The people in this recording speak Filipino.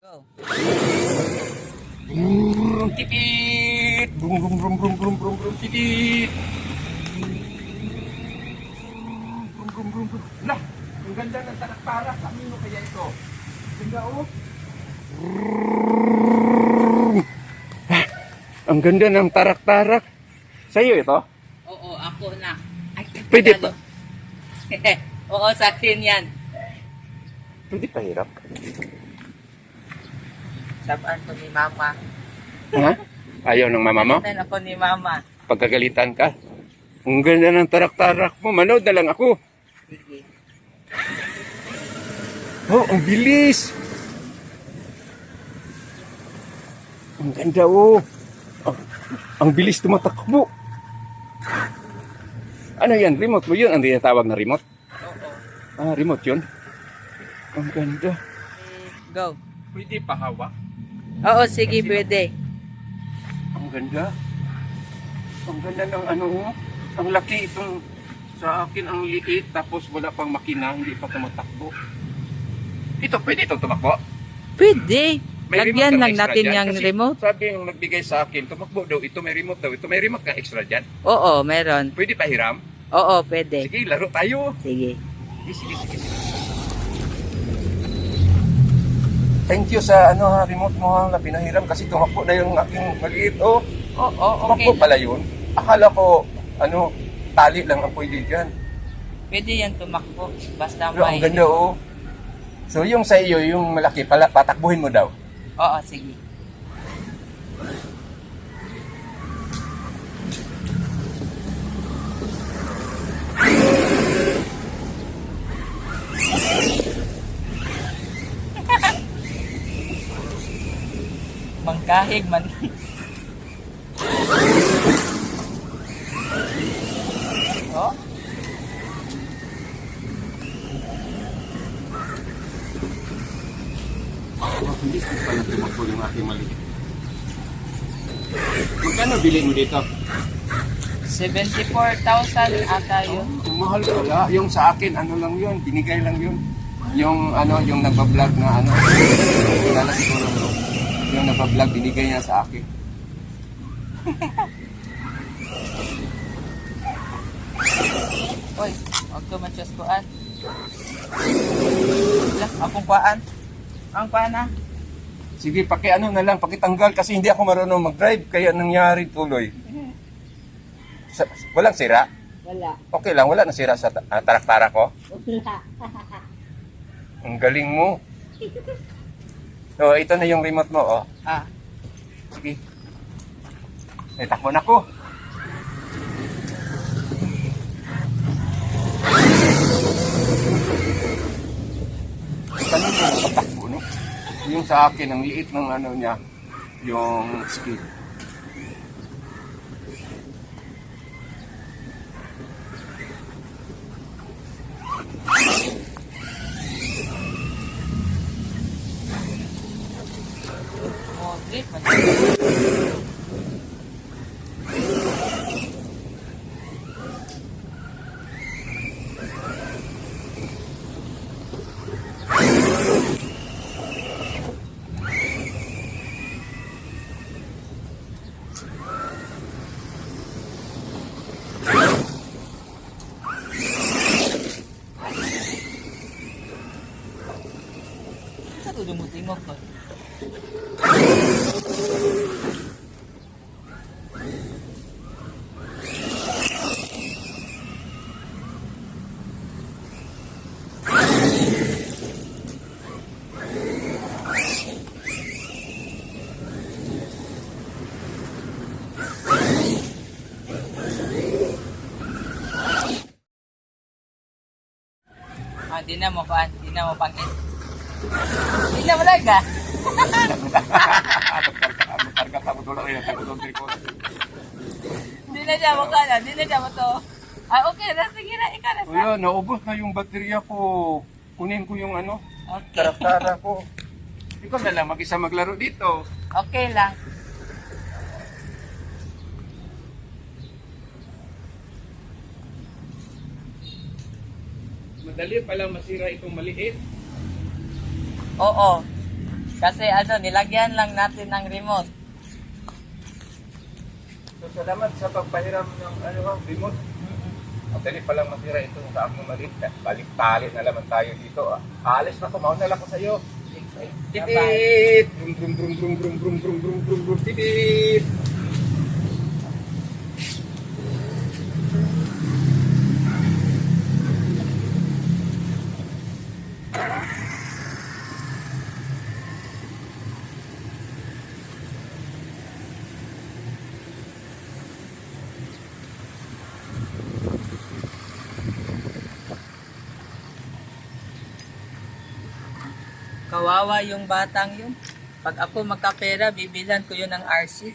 Go. Tikit! Brum brum brum brum brum brum brum tikit! Brum brum brum brum. Lah, ang ganda ng tarak-tarak. Kanino kaya ito? Ganda oh. Ang ganda ng tarak-tarak. Sa'yo ito? Oo, ako na. Ay, Pwede pa. Oo, sa akin yan. Pwede pa hirap. Sabaan ko ni Mama. Ha? Ayaw ng mama mo? Sabaan ako ni Mama. Pagkagalitan ka? Ang ganda ng tarak-tarak mo. Manood na lang ako. Sige. Oh, ang bilis! Ang ganda oh. Ang bilis tumatakbo. Ano yan? Remote mo yun? Ang tinatawag na remote? Oo. Ah, remote yun? Ang ganda. Go. Pwede pa hawak? Oo, sige, pwede. Ang ganda. Ang ganda ng ano oh. Ang laki itong sa akin ang liit tapos wala pang makina, hindi pa tumatakbo. Ito, pwede itong tumakbo? Pwede. May remote Lagyan kang lang extra natin dyan? yung Kasi remote. sabi yung nagbigay sa akin, tumakbo daw, ito may remote daw, ito may remote ka extra dyan. Oo, meron. Pwede pa hiram? Oo, pwede. Sige, laro tayo. Sige. Sige, sige, sige. Thank you sa remote mo na pinahiram kasi tumakbo na yung aking maliit. Oh, Oo, tumakbo okay. pala yun. Akala ko, tali lang ang pwede dyan. Pwede yan tumakbo. Basta Pero ang ganda oh. So yung sa iyo, yung malaki, patakbuhin mo daw. Oo, sige. Mangkahig man. Oh? Hindi ko pala tumakbo yung aking maliit. Magkano bilhin mo dito? 74,000 ata yun. Ang mahal pala. Yung sa akin, lang yun, binigay lang yun. Yung yung nagbablog na kilala siguro no? Yung nagbablog, binigay niya sa akin. Oy, huwag ka matyas kuan. Wala, akong kuan. Ang kuan na. Sige, na lang, pakitanggal kasi hindi ako marunong mag-drive, kaya nangyari tuloy. Walang sira? Wala. Okay lang, wala na sira sa tarak-tarak ko. Wala. Ang galing mo. So, ito na yung remote mo, oh. Ah, Sige. Takbo na ko. Ganun yung patakbo, no? Yung sa akin, ang liit ng niya, yung speed. moderate man. Sa tuloy mo tingog ko. Di na mo paan, di na mo pangit. Di na mo laga. Di na siya mo kana, di na siya mo to. Ah, okay na, sige na, ikaw na sa. Wala, naubos na yung baterya ko. Kunin ko yung Okay. tarak-tara ko. Ikaw na lang mag-isa maglaro dito. Okay lang. Madali pala masira itong maliit. Oo. Kasi nilagyan lang natin ng remote. So, salamat sa pagpahiram ng remote. Ang dali palang masira ito sa akong maliit. Balik-tali na naman tayo dito. Aalis na ko, mauna lang ko sa iyo. Titip! Brum brum brum brum brum brum brum brum brum brum titip! Kawawa yung batang yun. Pag ako magkapera, bibilan ko yun ng RC.